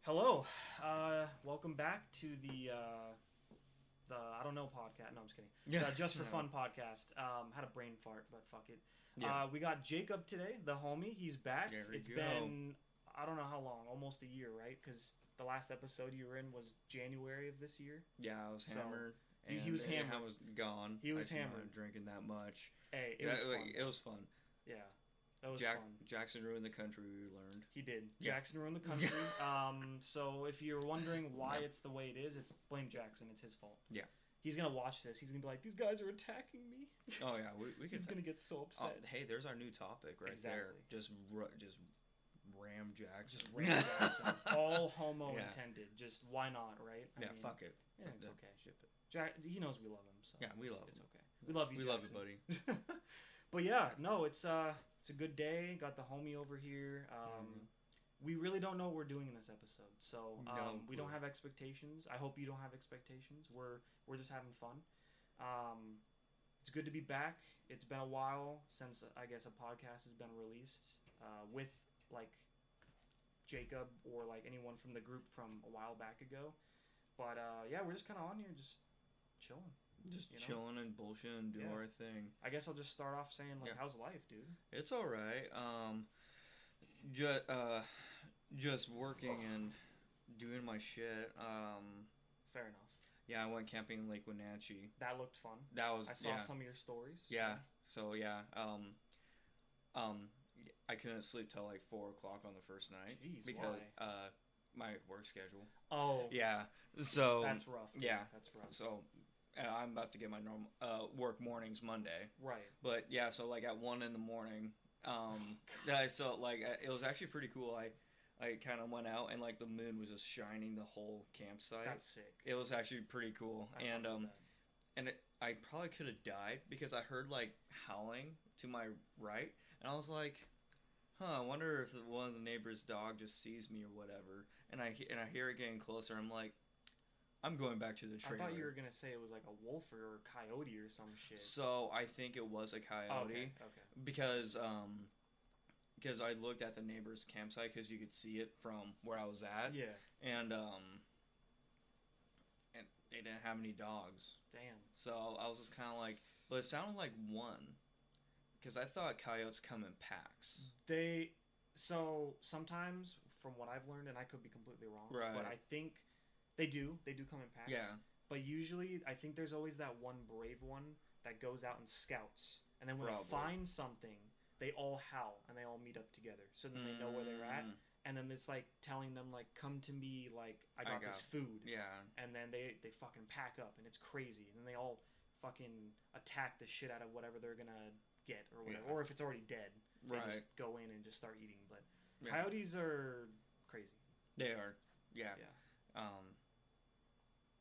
Hello, welcome back to the I don't know podcast. No, I'm just kidding. Yeah. The Just for Fun podcast. Had a brain fart, but fuck it. Yeah. We got Jacob today, the homie. He's back. There we It's go. been I don't know how long, almost a year, right? Because the last episode you were in was January of this year. Yeah, I was So, hammered. he was hammered. I was gone. He was I was hammered. not drinking that much. Hey, it was fun. It was fun. Yeah, that was fun. Jackson ruined the country. We learned. He did. Yeah. Jackson ruined the country. So if you're wondering why it's the way it is, it's blame Jackson. It's his fault. Yeah. He's gonna watch this. He's gonna be like, "These guys are attacking me." Oh yeah, we could. He's gonna get so upset. Hey, there's our new topic right there. Just ram Jackson. Just ram Jackson. All homo Yeah. intended. Just why not, right? I mean, fuck it. Yeah, it's okay. Ship it. Jack, he knows we love him. So Yeah, we love him. It's okay. We love you, We Jackson. love you, buddy. But yeah, no, it's a good day. Got the homie over here. We really don't know what we're doing in this episode, so we don't have expectations. I hope you don't have expectations. We're just having fun. It's good to be back. It's been a while since I guess a podcast has been released with like Jacob or like anyone from the group from a while back ago. But yeah, we're just kind of on here, just chilling. Just chilling and bullshitting and doing our thing. I guess I'll just start off saying like, how's life, dude? It's all right. Just working and doing my shit. Fair enough. Yeah, I went camping in Lake Wenatchee. That looked fun. That was I saw some of your stories. Yeah. So yeah. I couldn't sleep till like 4 o'clock on the first night. Jeez, because why? my work schedule. Oh. Yeah. So that's rough. Dude. Yeah. That's rough. So I'm about to get my normal work mornings Monday. Right. But yeah, so like at 1 in the morning, I saw like it was actually pretty cool. I kind of went out and like the moon was just shining the whole campsite. That's sick. It was actually pretty cool. And I probably could have died because I heard like howling to my right, and I was like, "Huh, I wonder if one of the neighbor's dog just sees me or whatever." And I hear it getting closer. I'm like, I'm going back to the trailer. I thought you were gonna say it was like a wolf or a coyote or some shit. So I think it was a coyote. Oh, okay. Because I looked at the neighbor's campsite because you could see it from where I was at. Yeah. And they didn't have any dogs. Damn. So I was just kind of like, but it sounded like one, because I thought coyotes come in packs. So sometimes, from what I've learned, and I could be completely wrong, right? But I think they do come in packs. Yeah. But usually, I think there's always that one brave one that goes out and scouts, and then when they find something, they all howl and they all meet up together. So then they know where they're at. And then it's like telling them like, come to me, like I got this food. Yeah. And then they fucking pack up and it's crazy. And then they all fucking attack the shit out of whatever they're gonna get or whatever. Yeah. Or if it's already dead, they just go in and just start eating. But coyotes are crazy. They are. Yeah. Yeah.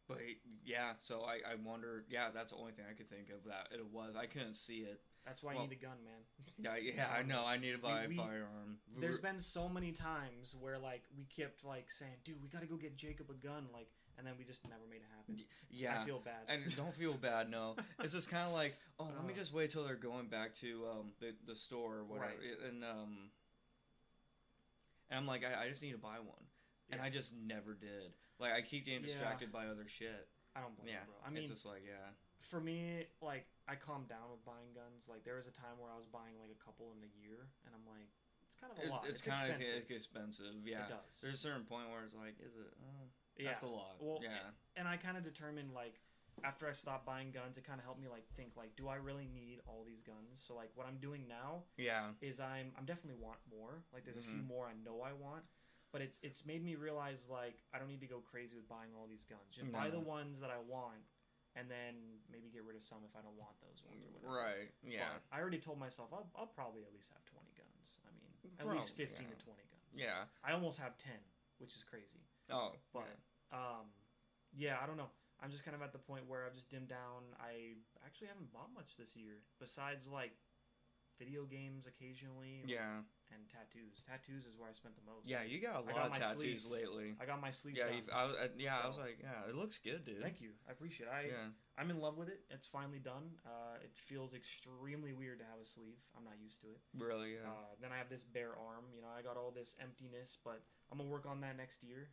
But yeah, so I wonder. Yeah, that's the only thing I could think of that it was. I couldn't see it. That's why you need a gun, man. Yeah, I know. I need to buy a firearm. There's been so many times where like we kept like saying, "Dude, we gotta go get Jacob a gun," like, and then we just never made it happen. Yeah, I feel bad. And don't feel bad. No, it's just kind of like, let me just wait till they're going back to the store or whatever, right. And I'm like, I just need to buy one, and I just never did. Like I keep getting distracted by other shit. I don't blame you, bro. I mean, it's just like For me, like I calmed down with buying guns. Like there was a time where I was buying like a couple in a year, and I'm like, it's kind of a lot. It's kind of expensive. Yeah, it does. There's a certain point where it's like, is it? That's a lot. Well, and I kind of determined like after I stopped buying guns, it kind of helped me like think like, do I really need all these guns? So like what I'm doing now, is I'm definitely want more. Like there's a few more I know I want. But it's made me realize like I don't need to go crazy with buying all these guns. Just buy the ones that I want, and then maybe get rid of some if I don't want those ones or whatever. Right. Yeah. But I already told myself I'll probably at least have 20 guns. I mean, at least 15 to 20 guns. Yeah. I almost have 10, which is crazy. Oh. But yeah, I don't know. I'm just kind of at the point where I've just dimmed down. I actually haven't bought much this year besides like video games occasionally. Yeah. and tattoos. Tattoos is where I spent the most. Yeah, you got a lot of tattoos lately. I got my sleeve Yeah, done. I was like, yeah, it looks good, dude. Thank you. I appreciate it. I'm in love with it. It's finally done. It feels extremely weird to have a sleeve. I'm not used to it. Really, yeah. Then I have this bare arm. You know, I got all this emptiness, but I'm going to work on that next year.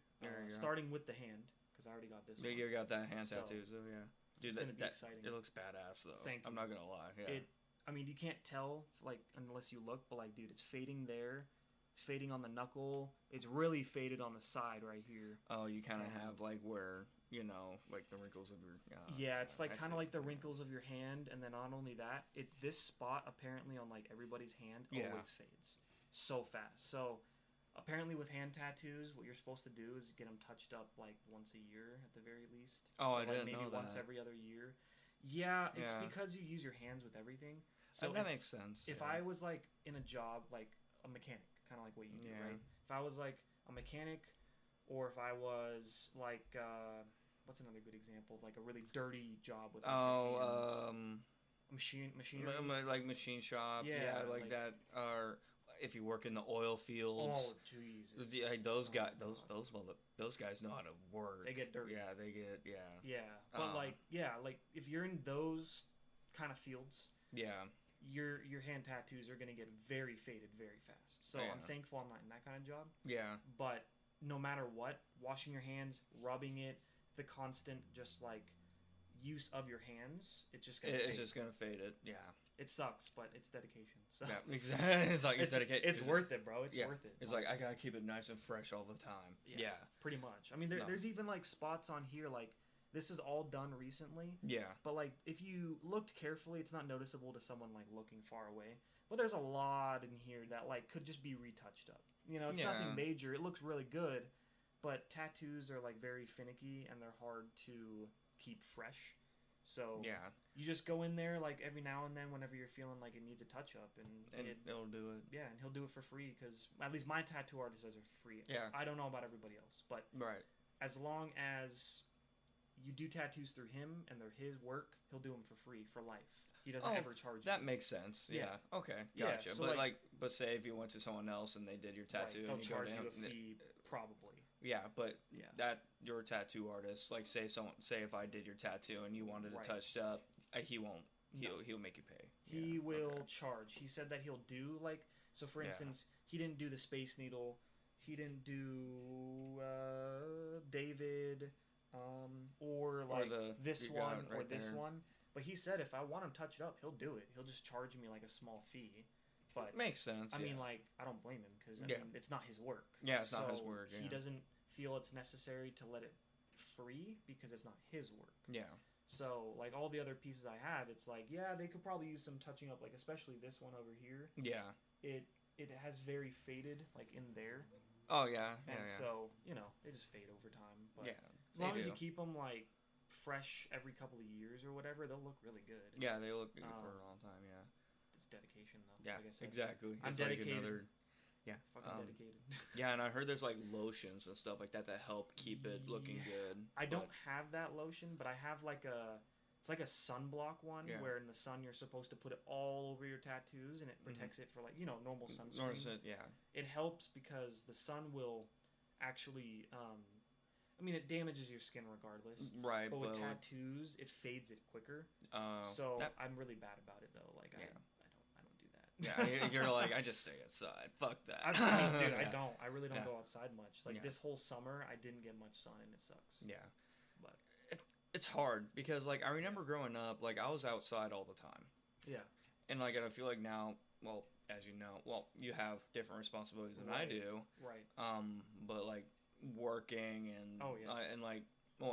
Starting with the hand, because I already got this one. You got that hand tattoo, so yeah. Dude, it's going to be exciting. It looks badass, though. Thank you. I'm not going to lie. Yeah. I mean, you can't tell, like, unless you look, but, like, dude, it's fading there. It's fading on the knuckle. It's really faded on the side right here. Oh, you kind of have, like, where, you know, like, the wrinkles of your... yeah, it's, like, kind of like the wrinkles of your hand, and then not only that, this spot, apparently, on, like, everybody's hand always fades so fast. So, apparently, with hand tattoos, what you're supposed to do is get them touched up, like, once a year, at the very least. Oh, I didn't know that. Maybe once every other year. Yeah, it's because you use your hands with everything. So that makes sense. If I was, like, in a job, like a mechanic, kind of like what you do, right? If I was, like, a mechanic, or if I was, like, what's another good example of, like, a really dirty job with hands? Machinery? Like machine shop. Yeah, like that. Or if you work in the oil fields. Oh, Jesus. Those guys know how to work. They get dirty. Yeah, they get, Yeah, but, like, if you're in those kind of fields... Yeah. Your hand tattoos are going to get very faded very fast. So I'm thankful I'm not in that kind of job. Yeah. But no matter what, washing your hands, rubbing it, the constant just like use of your hands, it's just going to fade. It's just going to fade it. Yeah. It sucks, but it's dedication. So yeah, exactly. It's like dedication. It's worth it, bro. It's worth it. It's like I got to keep it nice and fresh all the time. Yeah. Pretty much. I mean, there's even like spots on here like this is all done recently. Yeah. But, like, if you looked carefully, it's not noticeable to someone, like, looking far away. But there's a lot in here that, like, could just be retouched up. You know, it's nothing major. It looks really good. But tattoos are, like, very finicky, and they're hard to keep fresh. So, you just go in there, like, every now and then whenever you're feeling like it needs a touch-up. And it'll do it. Yeah, and he'll do it for free, because at least my tattoo artist says are free. Yeah. I don't know about everybody else. But as long as... you do tattoos through him and they're his work, he'll do them for free for life. He doesn't ever charge you. That makes sense. Yeah. Okay. Gotcha. So but say if you went to someone else and they did your tattoo, they'll charge you a fee, probably. Yeah, but that your tattoo artist, like say if I did your tattoo and you wanted it touched up, he won't. He'll make you pay. He will charge. He said that he'll do like so. For instance, he didn't do the Space Needle. He didn't do David. Or this one or this one. But he said if I want him touched up, he'll do it. He'll just charge me like a small fee. But makes sense. I mean, like, I don't blame him because I mean, it's not his work. Yeah, it's not his work. He doesn't feel it's necessary to let it free because it's not his work. Yeah. So, like, all the other pieces I have, it's like, they could probably use some touching up, like, especially this one over here. Yeah. It has very faded, like, in there. Oh, yeah. And so, you know, they just fade over time. But as long as you keep them, like, fresh every couple of years or whatever, they'll look really good. Yeah, they look good for a long time, It's dedication, though. Yeah, like I said. Exactly. I'm dedicated. Fucking dedicated. Yeah, and I heard there's, like, lotions and stuff like that help keep it looking good. I don't have that lotion, but I have, like, it's like a sunblock one where in the sun you're supposed to put it all over your tattoos and it protects it for, like, you know, normal sunscreen. It helps because the sun will actually, I mean, it damages your skin regardless. Right. But with tattoos, it fades it quicker. So I'm really bad about it, though. Like, I don't do that. Yeah, you're like, I just stay outside. Fuck that. Dude, I don't. I really don't go outside much. Like, this whole summer, I didn't get much sun, and it sucks. Yeah. But it's hard because, like, I remember growing up, like, I was outside all the time. Yeah. And, like, I feel like now, well, as you know, you have different responsibilities than I do. Right. But, like, working and and like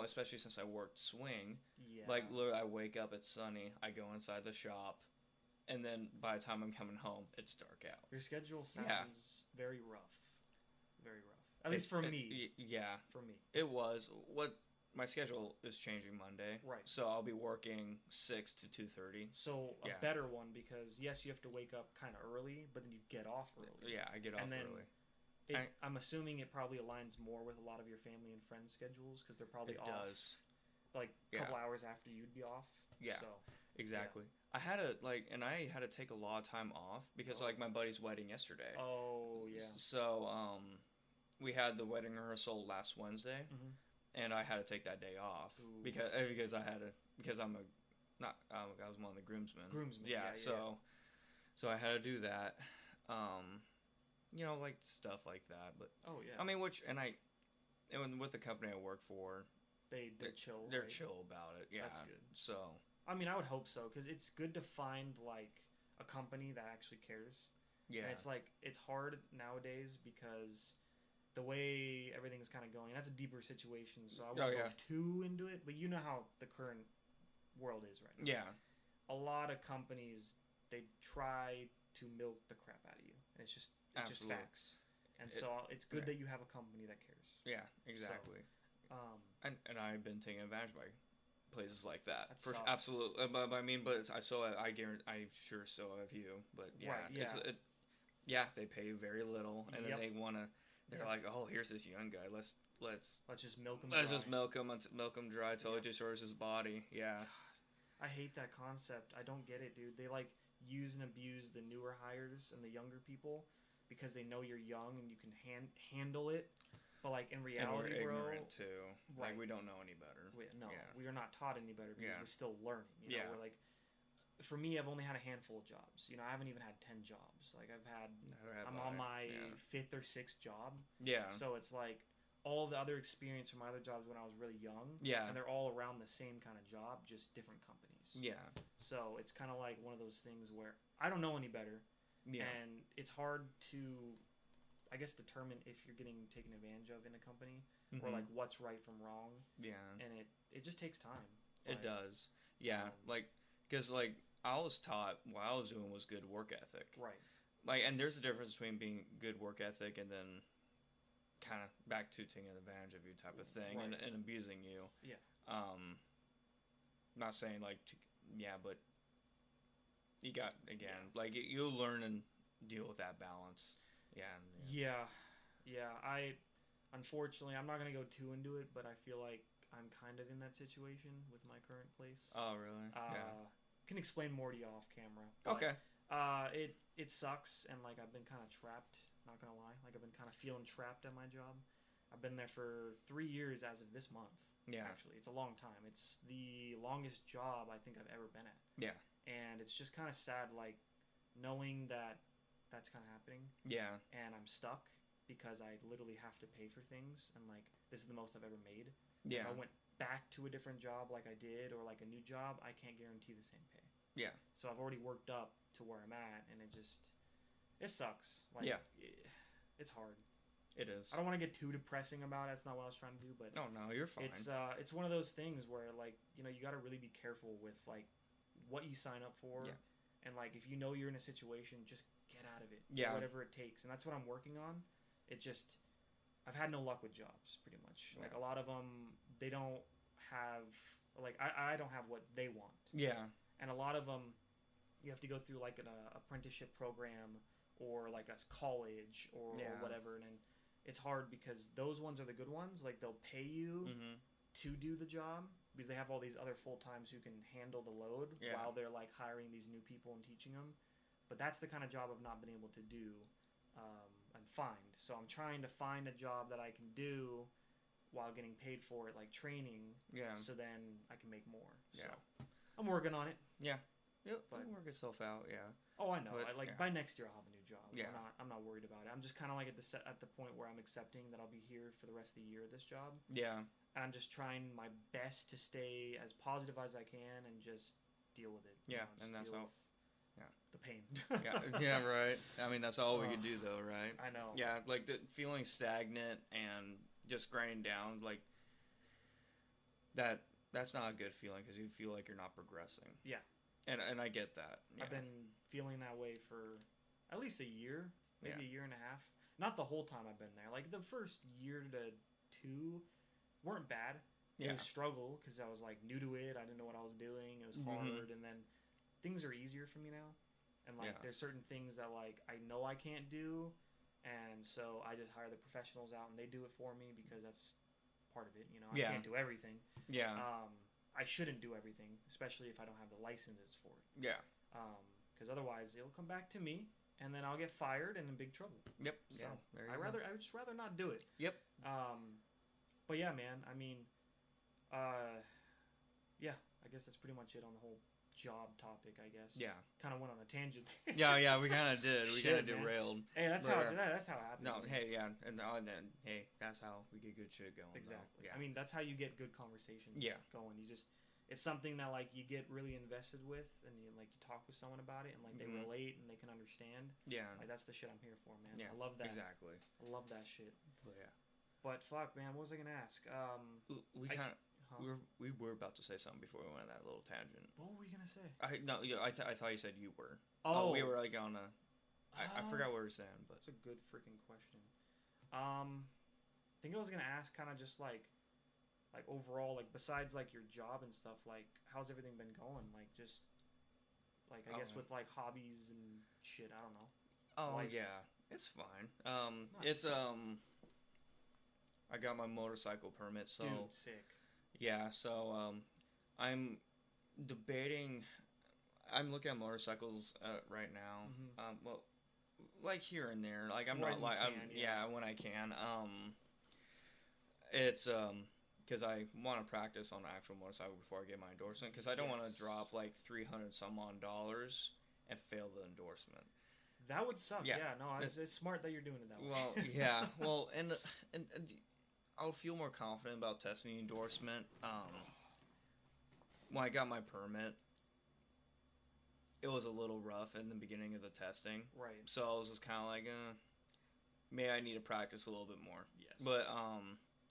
especially since I worked swing, like literally I wake up, it's sunny, I go inside the shop, and then by the time I'm coming home, it's dark out. Your schedule sounds very rough. Very rough. At least for me. Yeah. For me. It was. My schedule is changing Monday. Right. So I'll be working 6 to 2:30. So a better one because, yes, you have to wake up kind of early, but then you get off early. Yeah, I get off early. I'm assuming it probably aligns more with a lot of your family and friends' schedules because they're probably off. Like a couple hours after you'd be off. Yeah. So Exactly. I had to take a lot of time off because like my buddy's wedding yesterday. Oh yeah. So we had the wedding rehearsal last Wednesday, and I had to take that day off because I'm I was one of the groomsmen. Yeah. So I had to do that. Like stuff like that. But oh yeah. I mean, and with the company I work for, they're chill. They're right? chill about it. Yeah. That's good. So. I mean, I would hope so, because it's good to find, like, a company that actually cares. Yeah. And it's, like, it's hard nowadays because the way everything's kind of going, that's a deeper situation, so I won't go too into it, but you know how the current world is right now. Yeah. A lot of companies, they try to milk the crap out of you, and it's just facts. And so it's good that you have a company that cares. Yeah, exactly. So, and I've been taken advantage by places like that. Sucks. Absolutely. But I mean, I guarantee, I'm sure so have you. But yeah, they pay very little, and then they wanna. They're like, oh, here's this young guy. Let's just milk him. Let's just milk him dry until it destroys his body. Yeah. I hate that concept. I don't get it, dude. They like use and abuse the newer hires and the younger people because they know you're young and you can handle it. But like in reality, and we're ignorant too. Right. Like we don't know any better. We are not taught any better because we're still learning. You know? We're like, for me, I've only had a handful of jobs. I haven't even had 10 jobs. Like I'm on my 5th or 6th job. Yeah. So it's like all the other experience from my other jobs when I was really young. Yeah. And they're all around the same kind of job, just different companies. Yeah. So it's kind of like one of those things where I don't know any better. Yeah. And it's hard to, I guess, determine if you're getting taken advantage of in a company or like what's right from wrong. Yeah. And it just takes time. It does. Yeah. Because I was taught what I was doing was good work ethic. Right. And there's a difference between being good work ethic and then kind of back to taking advantage of you type of thing and abusing you. Yeah. Not saying but you got, again, you'll learn and deal with that balance. Yeah. Unfortunately, I'm not going to go too into it, but I feel like I'm kind of in that situation with my current place. Oh, really? Can explain more to you off camera. Okay. It sucks, and I've been kind of trapped, not going to lie. I've been kind of feeling trapped at my job. I've been there for 3 years as of this month. Yeah. Actually, it's a long time. It's the longest job I think I've ever been at. Yeah. And it's just kind of sad, knowing that that's kind of happening. Yeah. And I'm stuck because I literally have to pay for things, and this is the most I've ever made. Yeah. If I went back to a different job like I did, or a new job, I can't guarantee the same pay. Yeah. So I've already worked up to where I'm at, and it sucks. It's hard. It is. I don't want to get too depressing about it. That's not what I was trying to do, but oh no, you're fine. It's one of those things where you got to really be careful with what you sign up for. Yeah. And if you know you're in a situation, just get out of it. Yeah. Whatever it takes. And that's what I'm working on. I've had no luck with jobs, pretty much. Yeah. A lot of them, they don't have, I don't have what they want. Yeah. And a lot of them, you have to go through an apprenticeship program or a college or whatever. And it's hard because those ones are the good ones. They'll pay you to do the job because they have all these other full-times who can handle the load while they're hiring these new people and teaching them. But that's the kind of job I've not been able to do. And find. So I'm trying to find a job that I can do while getting paid for it, training. Yeah. So then I can make more. Yeah. So I'm working on it. Yeah. It'll work itself out. Yeah. Oh, I know. By next year I'll have a new job. Yeah. I'm not worried about it. I'm just kind of at the point where I'm accepting that I'll be here for the rest of the year at this job. Yeah. And I'm just trying my best to stay as positive as I can and just deal with it. Yeah. And that's all. Yeah. The pain. yeah, right. I mean, that's all we can do, though, right? I know. Yeah, the feeling stagnant and just grinding down, that's not a good feeling because you feel like you're not progressing. Yeah. And I get that. Yeah. I've been feeling that way for at least a year, maybe a year and a half. Not the whole time I've been there. The first year to 2 weren't bad. It was a struggle because I was new to it. I didn't know what I was doing. It was hard, and then things are easier for me now, and there's certain things that I know I can't do, and so I just hire the professionals out and they do it for me because that's part of it. I can't do everything. Yeah. I shouldn't do everything, especially if I don't have the licenses for it. Yeah. Because otherwise it'll come back to me, and then I'll get fired and in big trouble. Yep. So yeah, I would just rather not do it. Yep. But yeah, man. I mean, yeah. I guess that's pretty much it on the whole job topic. I guess. Yeah. Kind of went on a tangent. yeah. We kind of did. We kind of derailed. Hey, that's how it happens. No. Hey, yeah, and then hey, that's how we get good shit going. Exactly. Yeah. I mean, that's how you get good conversations. Going. It's something that like you get really invested with, and you talk with someone about it, and like they relate and they can understand. Yeah. Like that's the shit I'm here for, man. Yeah. I love that. Exactly. I love that shit. Yeah. But fuck, man, what was I gonna ask? We were about to say something before we went on that little tangent. What were we gonna say? I thought you said you were. Oh, we were like on a. I forgot what we were saying, but it's a good freaking question. I think I was gonna ask kind of just like overall, like besides like your job and stuff, like how's everything been going? Like just like I guess with like hobbies and shit. I don't know. Oh Life. yeah, it's fine. Nice. It's I got my motorcycle permit, so dude, sick. Yeah, so I'm debating. I'm looking at motorcycles right now. Well, like here and there. Like I'm not like when I can. It's because I want to practice on the actual motorcycle before I get my endorsement. Because I don't want to drop like $300 some odd and fail the endorsement. That would suck. Yeah, no, it's smart that you're doing it that way. Well, yeah, well, and I'll feel more confident about testing the endorsement. When I got my permit, it was a little rough in the beginning of the testing. Right. So I was just kind of like, maybe I need to practice a little bit more. Yes. But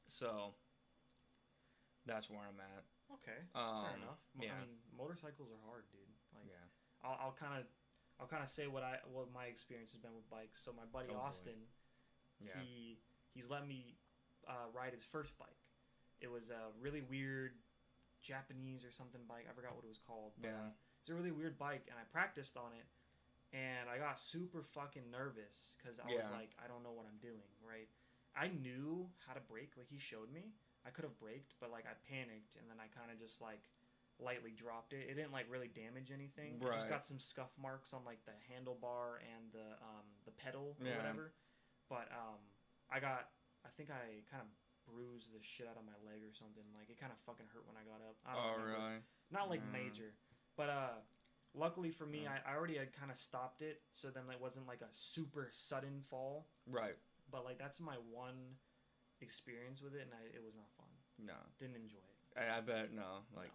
so that's where I'm at. Okay. Fair enough. Yeah. I mean, motorcycles are hard, dude. Like, yeah. I'll kind of say what my experience has been with bikes. So my buddy Austin, he's let me ride his first bike. It was a really weird Japanese or something bike. I forgot what it was called. But, it's a really weird bike, and I practiced on it, and I got super fucking nervous because I was like, I don't know what I'm doing, right? I knew how to brake. Like, he showed me. I could have braked, but, like, I panicked, and then I kind of just, like, lightly dropped it. It didn't, like, really damage anything. Right. I just got some scuff marks on, like, the handlebar and the pedal or whatever. But I think I kind of bruised the shit out of my leg or something. Like, it kind of fucking hurt when I got up. I don't remember. Really? Not, like, major. But luckily for me, I already had kind of stopped it, so then it wasn't like a super sudden fall. Right. But like that's my one experience with it, and it was not fun. No. Didn't enjoy it. I bet no. Like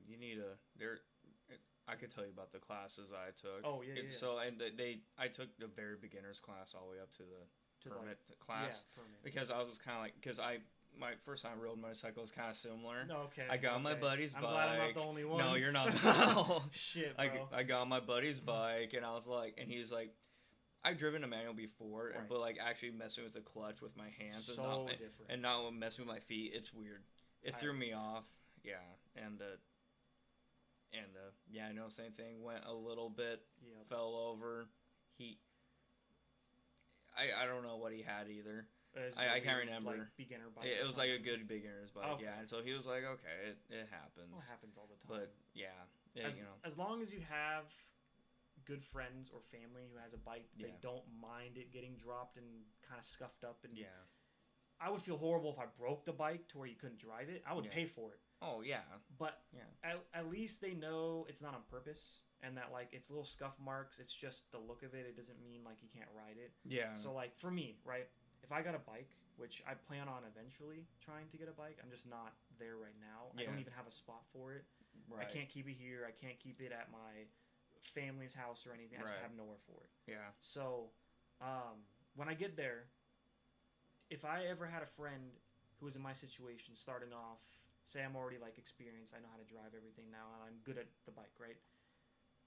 you need I could tell you about the classes I took. Oh yeah. So I took the very beginner's class all the way up to the permit class because I was just kind of like my first time I rode motorcycle was kind of similar. Okay. I got my buddy's bike. I'm glad I'm not the only one. No, you're not. Shit, bro. I got my buddy's bike, and I was like, and he was like, I've driven a manual before, but like actually messing with the clutch with my hands and not messing with my feet, it's weird. It threw me off. Yeah, and I know same thing. Went a little bit, fell over. I don't know what he had either. I can't remember. Like beginner bike. It was like a good beginner's bike, okay. And so he was like, okay, it happens. Well, it happens all the time. But as long as you have good friends or family who has a bike, they don't mind it getting dropped and kind of scuffed up. And I would feel horrible if I broke the bike to where you couldn't drive it. I would pay for it. Oh yeah. But at least they know it's not on purpose. And that, like, it's little scuff marks. It's just the look of it. It doesn't mean, like, you can't ride it. Yeah. So, like, for me, right, if I got a bike, which I plan on eventually trying to get a bike, I'm just not there right now. I don't even have a spot for it. Right. I can't keep it here. I can't keep it at my family's house or anything. I just have nowhere for it. Yeah. So, when I get there, if I ever had a friend who was in my situation starting off, say I'm already, like, experienced, I know how to drive everything now, and I'm good at the bike, right?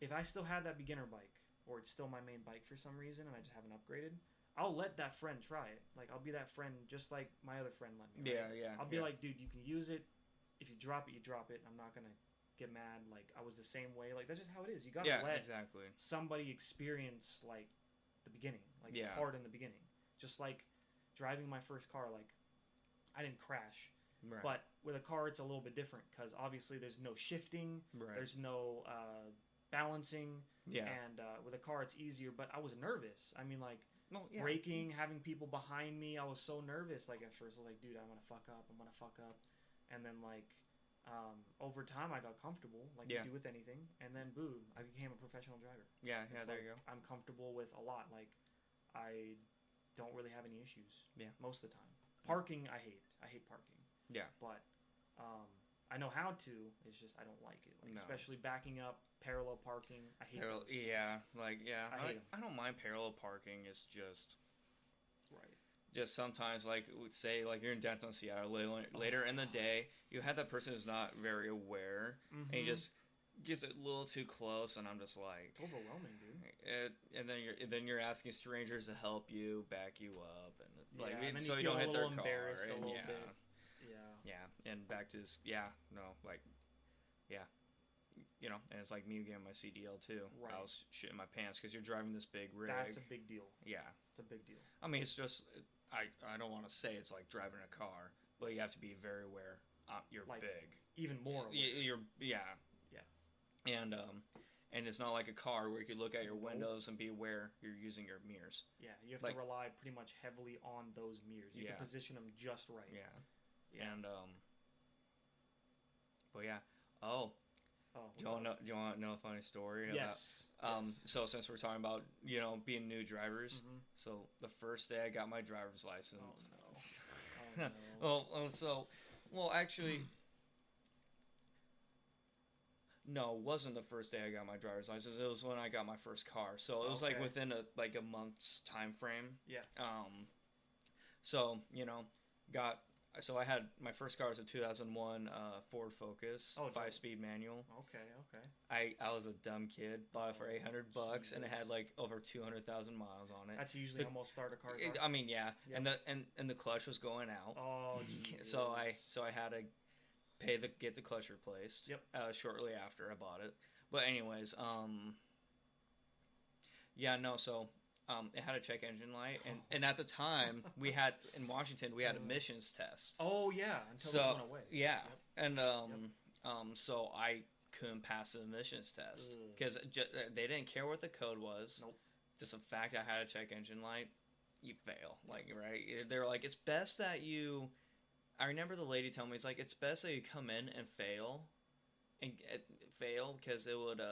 If I still have that beginner bike, or it's still my main bike for some reason, and I just haven't upgraded, I'll let that friend try it. Like, I'll be that friend just like my other friend let me. Right? Yeah. I'll be like, dude, you can use it. If you drop it, you drop it. I'm not going to get mad. Like, I was the same way. Like, that's just how it is. You got to let somebody experience, like, the beginning. Like, it's hard in the beginning. Just like driving my first car, like, I didn't crash. Right. But with a car, it's a little bit different because obviously there's no shifting, Right. there's no balancing, Yeah. and with a car it's easier. But I was nervous. I mean, like Yeah. braking, having people behind me, I was so nervous. Like at first, I was like, dude, I'm gonna fuck up. And then like over time, I got comfortable, like you do with anything. And then boom, I became a professional driver. Yeah. It's There like, you go. I'm comfortable with a lot. Like I don't really have any issues. Yeah. Most of the time, parking I hate. I hate parking. Yeah. But I know how to. It's just I don't like it. Like especially backing up, parallel parking. I hate those. Yeah. Like I don't mind parallel parking. It's just right. Just sometimes, like say, like you're in downtown Seattle later in the day, you have that person who's not very aware, and he just gets a little too close, and I'm just like, it's overwhelming, dude. And then you're asking strangers to help you, back you up, and like and then so you don't hit their car, embarrassed and a little bit. and back to this, you know, and it's like me getting my CDL too. Right. I was shitting my pants because you're driving this big rig. That's a big deal. Yeah, it's a big deal. I mean, it's just I don't want to say it's like driving a car, but you have to be very aware. You're like, big, even more aware. And it's not like a car where you can look out your windows and be aware you're using your mirrors. Yeah, you have to rely pretty much heavily on those mirrors. You have to position them just right. Yeah. And but yeah. Do you want to know a funny story? Yes. So since we're talking about, you know, being new drivers, so the first day I got my driver's license. Oh no. Well, actually, no, it wasn't the first day I got my driver's license. It was when I got my first car. So it was like within a month's time frame. Yeah. So, you know, so I had my first car was a 2001 Ford Focus, 5-speed manual. Okay. I was a dumb kid, bought it for $800, and it had like over 200,000 miles on it. That's usually almost starter cars. I mean, yeah, yep. and the clutch was going out. Oh, Jesus. So I had to get the clutch replaced. Yep. Shortly after I bought it, but anyways, so. It had a check engine light, and at the time we had in Washington we had emissions tests. Oh yeah, until it went away. Yeah, yep. And so I couldn't pass the emissions test because they didn't care what the code was. Nope. Just the fact I had a check engine light, you fail. Like right, they're like it's best that you. I remember the lady telling me it's like it's best that you come in and fail because it would.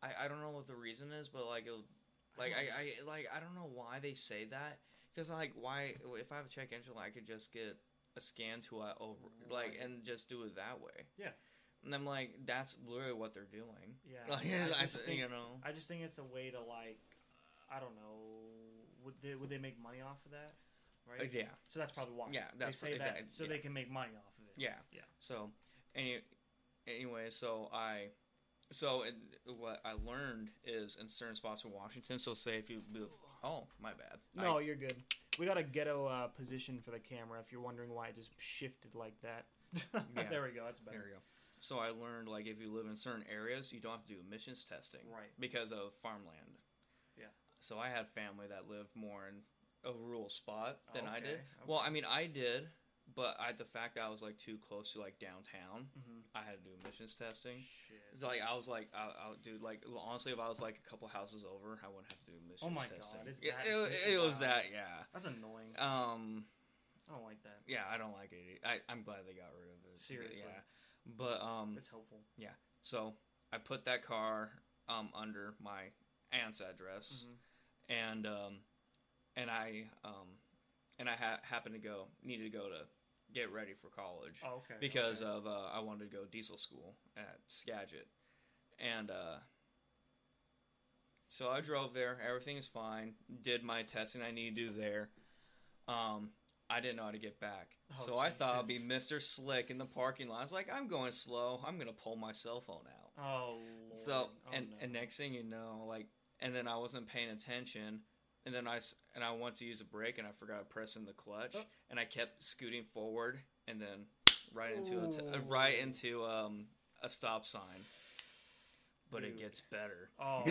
I don't know what the reason is, but like it would. Like I don't know why they say that because like why if I have a check engine light I could just get a scan to and just do it that way. Yeah. And I'm like that's literally what they're doing. Yeah. Like, I just think it's a way to like I don't know would they make money off of that? Right. Yeah. So that's probably why. Yeah. That's they say exactly. That so they can make money off of it. Yeah. Yeah. So anyway, what I learned is in certain spots in Washington, so say if you move... Oh, my bad. No, you're good. We got a ghetto position for the camera if you're wondering why it just shifted like that. Yeah. There we go. That's better. There we go. So I learned, like, if you live in certain areas, you don't have to do emissions testing. Right. Because of farmland. Yeah. So I had family that lived more in a rural spot than I did. Okay. Well, I mean, I did... But the fact that I was like too close to like downtown, I had to do emissions testing. Shit. It's like I was like, dude, like honestly, if I was like a couple houses over, I wouldn't have to do emissions testing. God, it's that. It was that, yeah. That's annoying. I don't like that. Yeah, I don't like it. I'm glad they got rid of it. Seriously. Yeah, but it's helpful. Yeah, so I put that car under my aunt's address, and I happened to needed to go to get ready for college. Oh, okay. Because of I wanted to go diesel school at Skagit, and so I drove there. Everything is fine. Did my testing I need to do there. I didn't know how to get back, so I thought I'd be Mr. Slick in the parking lot. I was like, I'm going slow. I'm gonna pull my cell phone out. Oh. Lord. So and next thing you know, like, and then I wasn't paying attention. And then I went to use a brake and I forgot pressing the clutch and I kept scooting forward and then right into a stop sign. But it gets better. Oh, it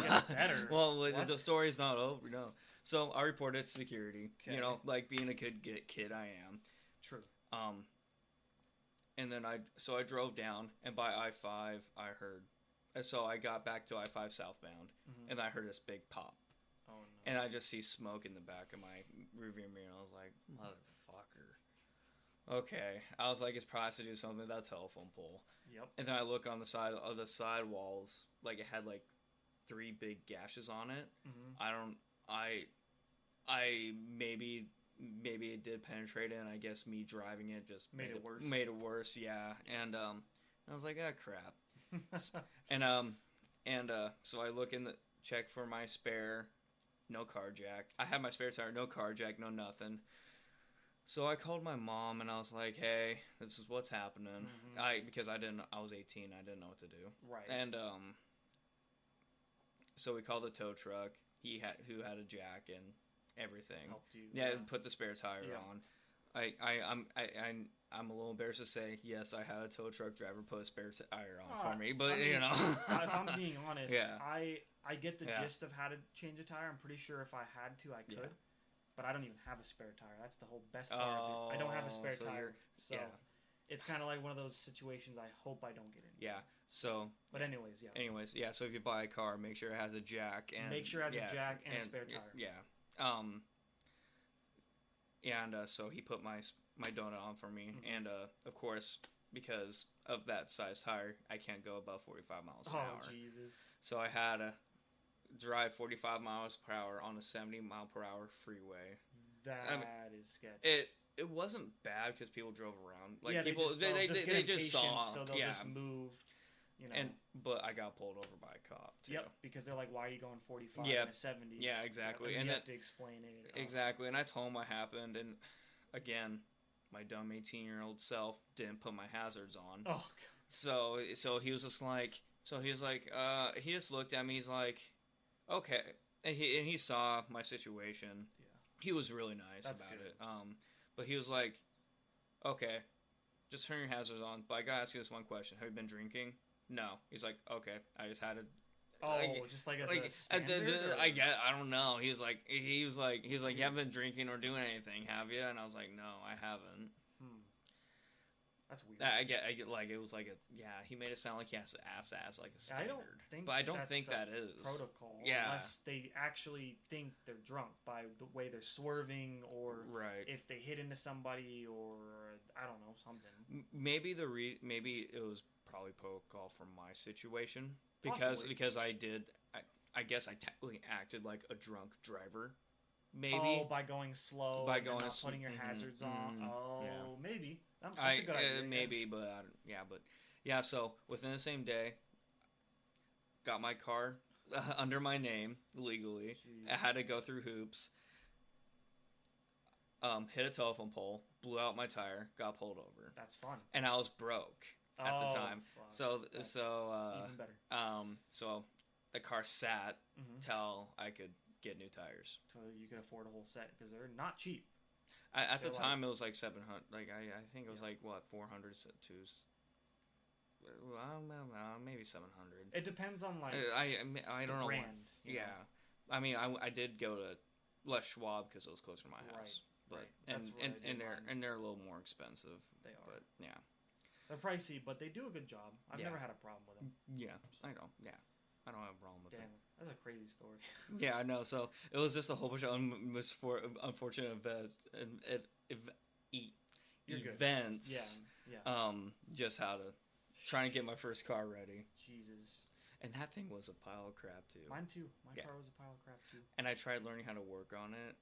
gets better. Well, the story's not over. No. So I reported to security. Okay. You know, like being a good kid I am. True. and then I drove down, and by I-5 I heard, so I got back to I-5 southbound, Mm-hmm. and I heard this big pop. Oh no. And I just see smoke in the back of my rearview mirror, and I was like, motherfucker. Okay. I was like, it's probably has to do something with that telephone pole. Yep. And then I look on the side of the side walls, like it had like 3 big gashes on it. Mm-hmm. I maybe it did penetrate it, and I guess me driving it just Made it worse. Made it worse, yeah. And I was like, ah, crap. and so I look in the check for my spare, no car jack. I had my spare tire, no car jack, no nothing. So I called my mom and I was like, hey, this is what's happening. Because I was 18, I didn't know what to do. Right. And so we called the tow truck. Who had a jack and everything. Helped you. Yeah, put the spare tire on. I'm a little embarrassed to say, yes, I had a tow truck driver put a spare tire on for me, but I mean, you know. If I'm being honest, yeah. I get the gist of how to change a tire. I'm pretty sure if I had to, I could. But I don't even have a spare tire. That's the whole best part of it. I don't have a spare tire. So it's kind of like one of those situations I hope I don't get into. Yeah. So. But anyways, yeah. So if you buy a car, make sure it has a jack and. Make sure it has a jack and a spare tire. Yeah. And so he put my donut on for me, and of course, because of that size tire, I can't go above 45 miles an hour. Oh, Jesus. So I had to drive 45 miles per hour on a 70 mile per hour freeway. That is sketchy. It wasn't bad because people drove around. Like yeah, people, they just saw. So they'll just move. You know. But I got pulled over by a cop too. Yep, because they're like, "Why are you going 45 and a 70?" Yeah, exactly. And you have to explain it. Exactly, and I told him what happened, and again, my dumb 18-year-old self didn't put my hazards on. Oh, God. So he was just like, he just looked at me. He's like, okay, and he saw my situation. Yeah. He was really nice about it. But he was like, okay, just turn your hazards on. But I gotta ask you this one question: have you been drinking? No. He's like, okay, I just had to. Oh, just like as a standard? I don't know. He was like, you haven't been drinking or doing anything, have you? And I was like, no, I haven't. That's weird. I get like it was like he made it sound like he has to ass like a standard. I don't think that is protocol. Yeah. Unless they actually think they're drunk by the way they're swerving, or if they hit into somebody, or I don't know, something. Maybe it was probably protocol for my situation because I guess I technically acted like a drunk driver. Maybe by going slow, by not putting your hazards on. Maybe. That's a good idea. Maybe, but yeah. So within the same day, got my car under my name legally. Jeez. I had to go through hoops. Hit a telephone pole, blew out my tire, got pulled over. That's fun. And I was broke at the time. Fun. So even better. So the car sat till I could get new tires. So you could afford a whole set because they're not cheap. At the time, it was like 700. Like I think it was like what 400 to. I don't know, maybe 700. It depends on like I don't know. Brand, yeah, I mean I did go to Les Schwab because it was closer to my house, but and they're a little more expensive. They are. But yeah, they're pricey, but they do a good job. I've never had a problem with them. Yeah, I know. Yeah. I don't have a problem with it. That's a crazy story. Yeah, I know. So it was just a whole bunch of unfortunate events. Yeah. Just how to trying to get my first car ready. Jesus. And that thing was a pile of crap too. Mine too. My car was a pile of crap too. And I tried learning how to work on it.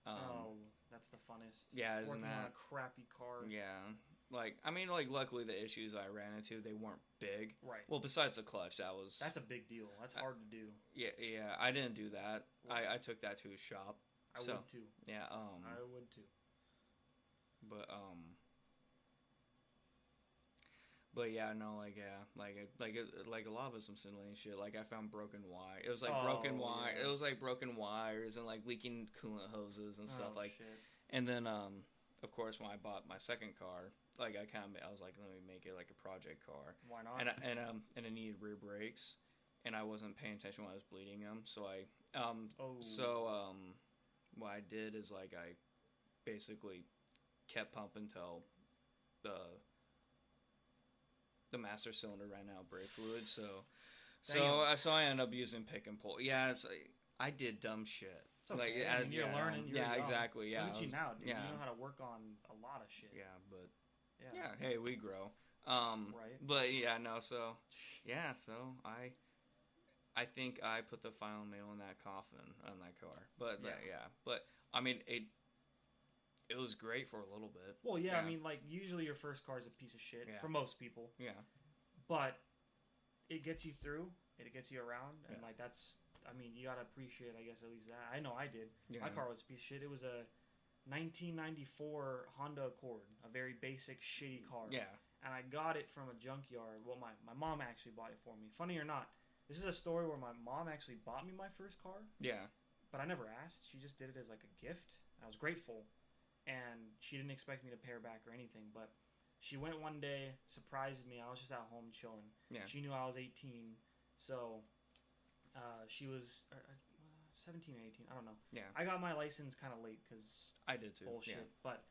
That's the funnest. Yeah, isn't that? Working on a crappy car. Yeah. Luckily the issues I ran into, they weren't big. Right. Well, besides the clutch, that's a big deal. That's hard to do. Yeah. I didn't do that. Right. I took that to a shop. I would too. Yeah. I would too. But yeah, no, like a lot of us some silly shit. Like I found broken wire. It was like broken wire. It was like broken wires and like leaking coolant hoses and stuff like. Shit. And then of course when I bought my second car, like I was like, let me make it like a project car. Why not? And I needed rear brakes, and I wasn't paying attention when I was bleeding them. So what I did is like I basically kept pumping until the master cylinder ran out of brake fluid, so Damn. I ended up using pick and pull. Yeah, I did dumb shit. It's okay. I mean, you're learning. You're young. Exactly. Yeah, look at you now, dude. Yeah. You know how to work on a lot of shit. Yeah, but yeah. Hey, we grow. Right. But yeah, no. So yeah, so I think I put the final nail in that coffin on that car. But yeah. But I mean it was great for a little bit. Well, yeah. I mean, like usually your first car is a piece of shit for most people. Yeah. But it gets you through. It gets you around, and like that's. I mean, you gotta appreciate, I guess, at least that. I know I did. Yeah. My car was a piece of shit. It was a 1994 Honda Accord, a very basic, shitty car. Yeah. And I got it from a junkyard. Well, my mom actually bought it for me. Funny or not, this is a story where my mom actually bought me my first car. Yeah. But I never asked. She just did it as like a gift. I was grateful. And she didn't expect me to pay her back or anything. But she went one day, surprised me. I was just at home chilling. Yeah. She knew I was 18. So she was 17 or 18. I don't know. Yeah. I got my license kind of late because I did too. Bullshit. Yeah. But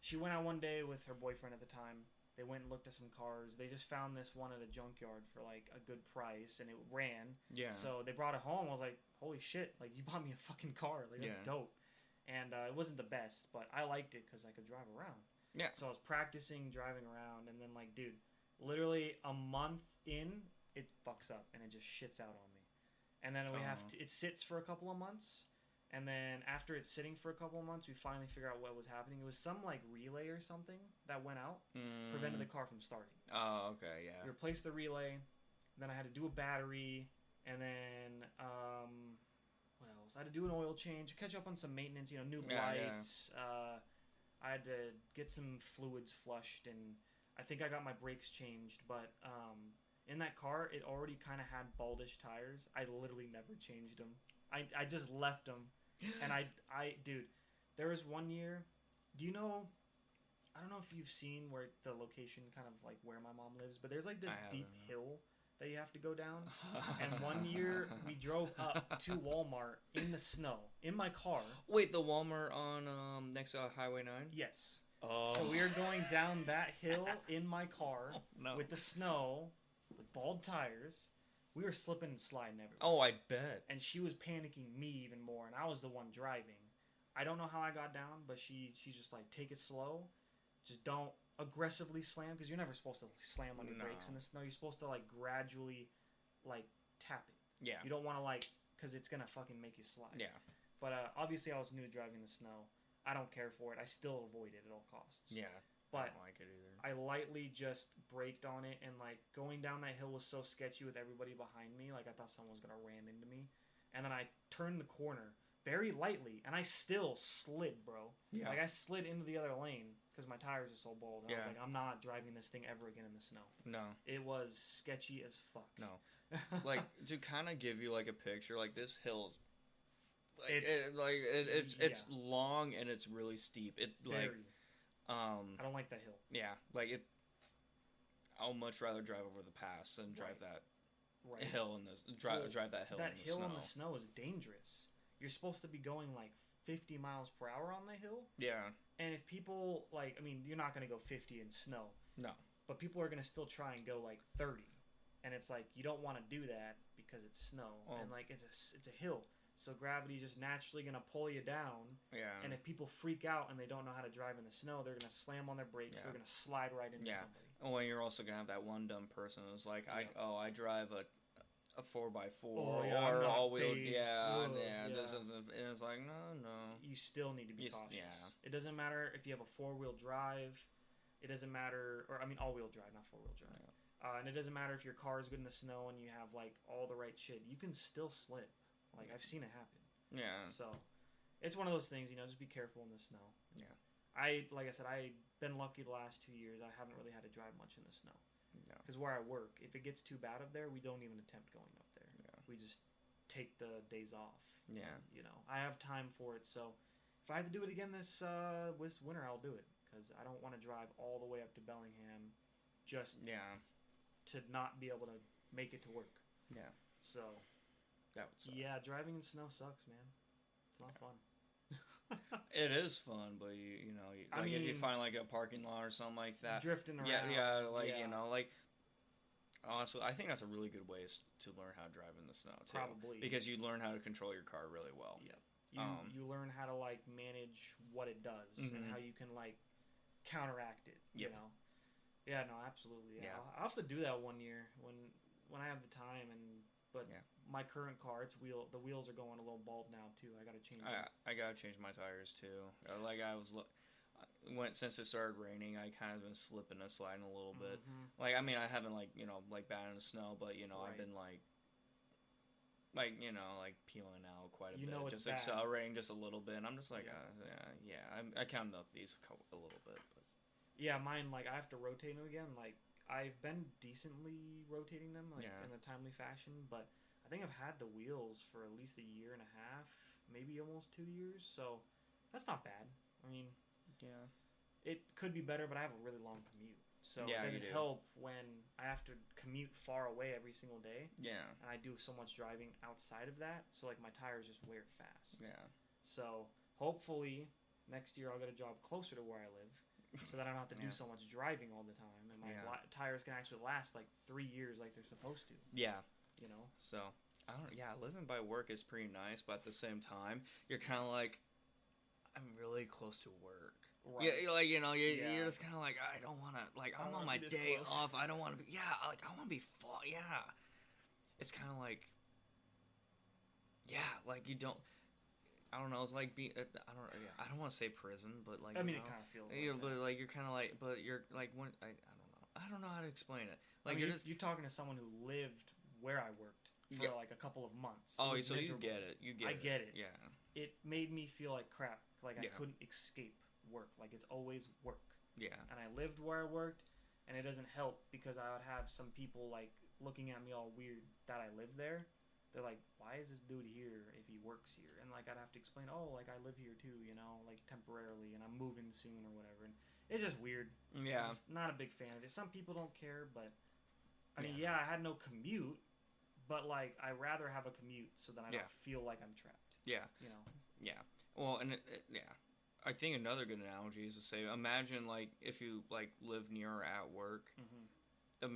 she went out one day with her boyfriend at the time. They went and looked at some cars. They just found this one at a junkyard for like a good price, and it ran. Yeah. So they brought it home. I was like, holy shit! Like you bought me a fucking car. Like that's dope. And it wasn't the best, but I liked it because I could drive around. Yeah. So I was practicing driving around, and then like, dude, literally a month in, it fucks up and it just shits out on me. And then we have to. It sits for a couple of months. And then after it's sitting for a couple of months, we finally figure out what was happening. It was some like relay or something that went out, prevented the car from starting. Oh, okay, yeah. We replaced the relay. Then I had to do a battery, and then what else? I had to do an oil change, catch up on some maintenance. You know, new lights. Yeah. I had to get some fluids flushed, and I think I got my brakes changed. But in that car, it already kind of had baldish tires. I literally never changed them. I just left them. And dude, there was one year, do you know, I don't know if you've seen where the location kind of like where my mom lives, but there's like this deep hill that you have to go down. And one year we drove up to Walmart in the snow, in my car. Wait, the Walmart on next to Highway 9? Yes. Oh. So we were going down that hill in my car with the snow, with bald tires. We were slipping and sliding everywhere. Oh, I bet. And she was panicking me even more, and I was the one driving. I don't know how I got down, but she's just like, take it slow. Just don't aggressively slam, because you're never supposed to slam on your brakes in the snow. You're supposed to, like, gradually, like, tap it. Yeah. You don't want to, like, because it's going to fucking make you slide. Yeah. But obviously I was new driving the snow. I don't care for it. I still avoid it at all costs. Yeah. But I don't like it either. I lightly just braked on it, and like going down that hill was so sketchy with everybody behind me. Like I thought someone was gonna ram into me, and then I turned the corner very lightly, and I still slid, bro. Yeah. Like I slid into the other lane because my tires are so bald. And I was like, I'm not driving this thing ever again in the snow. No. It was sketchy as fuck. No. Like to kind of give you like a picture, like this hill is. It's long and it's really steep. It like. I don't like that hill. Yeah, like it. I'll much rather drive over the pass than drive that hill in the drive that hill. That in the hill snow. In the snow is dangerous. You're supposed to be going like 50 miles per hour on the hill. Yeah. And if people like, I mean, you're not gonna go 50 in snow. No. But people are gonna still try and go like 30, and it's like you don't want to do that because it's snow and like it's a hill. So gravity just naturally going to pull you down. Yeah. And if people freak out and they don't know how to drive in the snow, they're going to slam on their brakes. Yeah. They're going to slide right into somebody. Well, you're also going to have that one dumb person who's like, I drive a 4x4 or all-wheel. This isn't. And it's like, no. You still need to be cautious. Yeah. It doesn't matter if you have a 4-wheel drive. It doesn't matter, all-wheel drive, not 4-wheel drive. Yeah. And it doesn't matter if your car is good in the snow and you have like all the right shit. You can still slip. Like, I've seen it happen. Yeah. So, it's one of those things, just be careful in the snow. Yeah. Like I said, I've been lucky the last 2 years. I haven't really had to drive much in the snow. No. Because where I work, if it gets too bad up there, we don't even attempt going up there. Yeah. We just take the days off. Yeah. And, I have time for it. So, if I have to do it again this winter, I'll do it. Because I don't want to drive all the way up to Bellingham just to not be able to make it to work. Yeah. So... That would suck. Yeah, driving in snow sucks, man. It's not fun. It is fun, but if you find like a parking lot or something like that, drifting around. Yeah, like. Honestly, I think that's a really good way to learn how to drive in the snow too. Probably. Because you learn how to control your car really well. Yep. You learn how to like manage what it does and how you can like counteract it. You know. Yeah. No. Absolutely. Yeah. I'll have to do that one year when I have the time but my current car, the wheels are going a little bald now too. I gotta change them. I gotta change my tires too. Since it started raining, I kind of been slipping and sliding a little bit. Like, I mean, I haven't like bad in the snow, but I've been like peeling out quite a bit, just accelerating just a little bit. And I'm just like, I counted up these a little bit, but yeah, mine like I have to rotate them again. Like I've been decently rotating them in a timely fashion, but I think I've had the wheels for at least a year and a half, maybe almost 2 years. So that's not bad. I mean. Yeah. It could be better, but I have a really long commute. So it doesn't help when I have to commute far away every single day. Yeah. And I do so much driving outside of that. So, like, my tires just wear fast. Yeah. So, hopefully, next year I'll get a job closer to where I live so that I don't have to do so much driving all the time. And my tires can actually last, like, 3 years like they're supposed to. Yeah. So, living by work is pretty nice, but at the same time, you're kind of like, I'm really close to work. Right. Yeah, you're just kind of like, I don't want to, like, I'm on my day off. I don't want to be, I want to be far. Yeah. It's kind of like, like you don't, I don't know. It's like I don't want to say prison, but like, I mean, it kind of feels like but like, you're kind of like, but you're like, when, I don't know how to explain it. Like, I mean, you're talking to someone who lived where I worked for like a couple of months. Oh, so miserable. You get it. I get it. Yeah. It made me feel like crap. Like I couldn't escape work. Like it's always work. Yeah. And I lived where I worked, and it doesn't help because I would have some people like looking at me all weird that I live there. They're like, why is this dude here if he works here? And like I'd have to explain, oh, like I live here too, like temporarily, and I'm moving soon or whatever. And it's just weird. Yeah. I'm just not a big fan of it. Some people don't care, but I mean, I had no commute, but like I rather have a commute so that I don't feel like I'm trapped. Yeah. Yeah. Well, and I think another good analogy is to say, imagine like if you like live near or at work.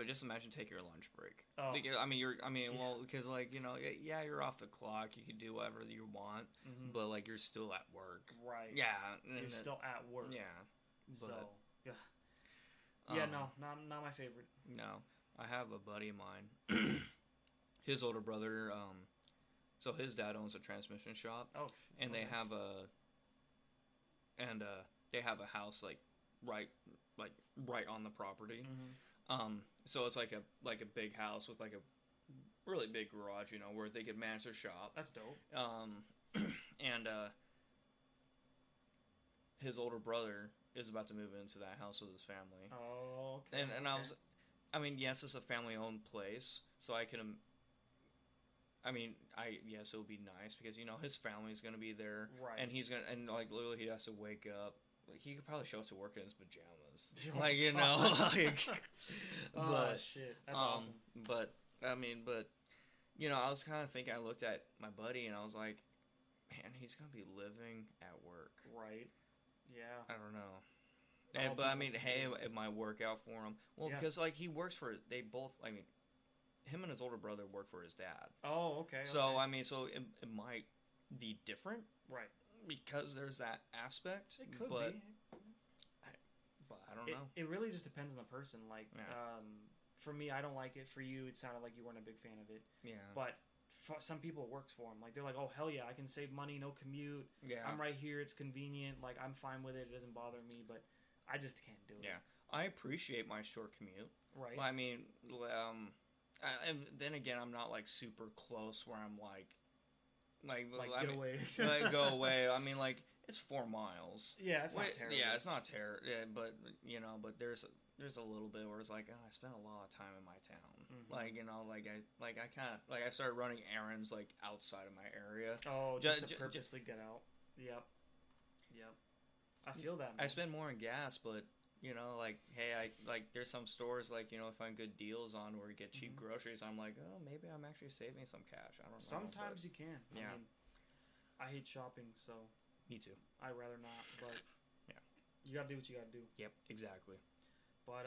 Just imagine taking your lunch break. Oh. Because like you're off the clock. You can do whatever you want, but like you're still at work. Right. Yeah. You're still at work. Yeah. But, no, not my favorite. No, I have a buddy of mine. His older brother. So his dad owns a transmission shop. Oh. And they have a house like right on the property. So it's like a big house with like a really big garage, where they could manage their shop. That's dope. And his older brother is about to move into that house with his family. Oh, okay. And yes, it's a family-owned place, so I can. Yes, it would be nice because his family's gonna be there, right? And like literally he has to wake up. He could probably show up to work in his pajamas, Oh shit, that's awesome. But I was kind of thinking. I looked at my buddy and I was like, man, he's gonna be living at work, right? Yeah. I don't know. It might work out for him. Well, because like he works for. They both. Him and his older brother work for his dad. Oh, okay. So, it might be different. Right. Because there's that aspect. It could be. But I don't know. It really just depends on the person. Like, for me, I don't like it. For you, it sounded like you weren't a big fan of it. Yeah. But for some people, it works for them. Like, they're like, oh, hell yeah, I can save money, no commute. Yeah. I'm right here. It's convenient. Like, I'm fine with it. It doesn't bother me. But I just can't do it. Yeah. I appreciate my short commute. Right. And then again, I'm not like super close where I'm like get away. Go away. It's 4 miles. Yeah, it's not terrible. Yeah, it's not terrible. Yeah, but but there's a little bit where it's like, oh, I spent a lot of time in my town. I started running errands like outside of my area. Oh, just to purposely get out. Yep. I feel that. Man. I spend more on gas, but. Hey, there's some stores, find good deals on where you get cheap groceries. I'm like, oh, maybe I'm actually saving some cash. I don't know. Sometimes you can. Yeah. I hate shopping, so. Me too. I'd rather not, but. Yeah. You gotta do what you gotta do. Yep, exactly. But,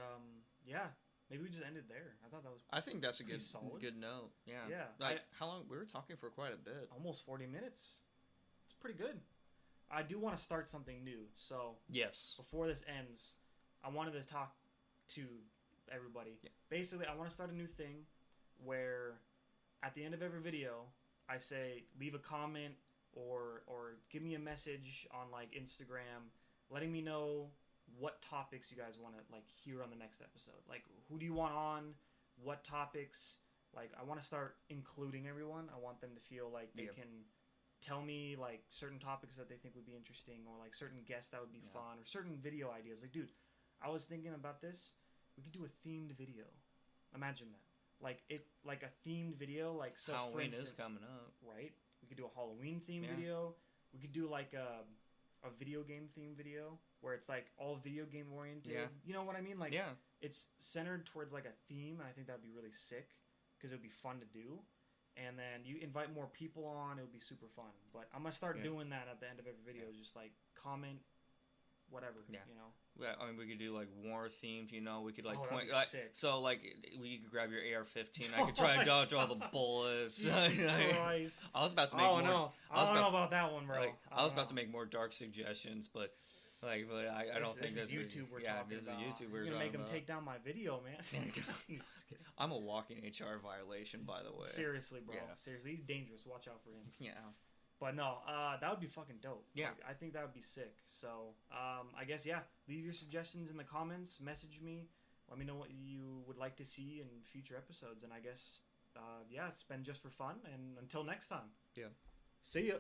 maybe we just ended there. I thought that was. I think that's a solid. good note. Yeah. Yeah. Like how long we were talking for quite a bit. Almost 40 minutes. It's pretty good. I do want to start something new. So yes, before this ends, I wanted to talk to everybody. Yeah. Basically, I want to start a new thing where at the end of every video, I say leave a comment or give me a message on like Instagram, letting me know what topics you guys want to like hear on the next episode. Like, who do you want on? What topics? Like, I want to start including everyone. I want them to feel like they can tell me like certain topics that they think would be interesting, or like certain guests that would be fun, or certain video ideas. Like, dude, I was thinking about this. We could do a themed video. Imagine that. Like a themed video. Like, so Halloween for instance, is coming up, right? We could do a Halloween themed video. We could do like a video game themed video where it's like all video game oriented. Yeah. You know what I mean? Like, it's centered towards like a theme, and I think that'd be really sick because it would be fun to do. And then you invite more people on, it would be super fun. But I'm gonna start doing that at the end of every video. Just like comment, whatever. You know. Yeah, I mean, we could do like war themed. You know, we could like point. Like, sick. So like, you could grab your AR-15. I could try and dodge all the bullets. Jesus Christ. I was about to make more. No. I don't know about that one, bro. Like, I was about to make more dark suggestions, but I don't think this is YouTube we're talking about. This is YouTube we're talking about. You're gonna make them about. take down my video, man. No, just kidding. I'm a walking HR violation, by the way. Seriously, bro. Yeah. Seriously, he's dangerous. Watch out for him. Yeah. But no, that would be fucking dope. Yeah. Like, I think that would be sick. So, I guess, leave your suggestions in the comments. Message me. Let me know what you would like to see in future episodes. And I guess, it's been Just for Fun. And until next time. Yeah. See ya.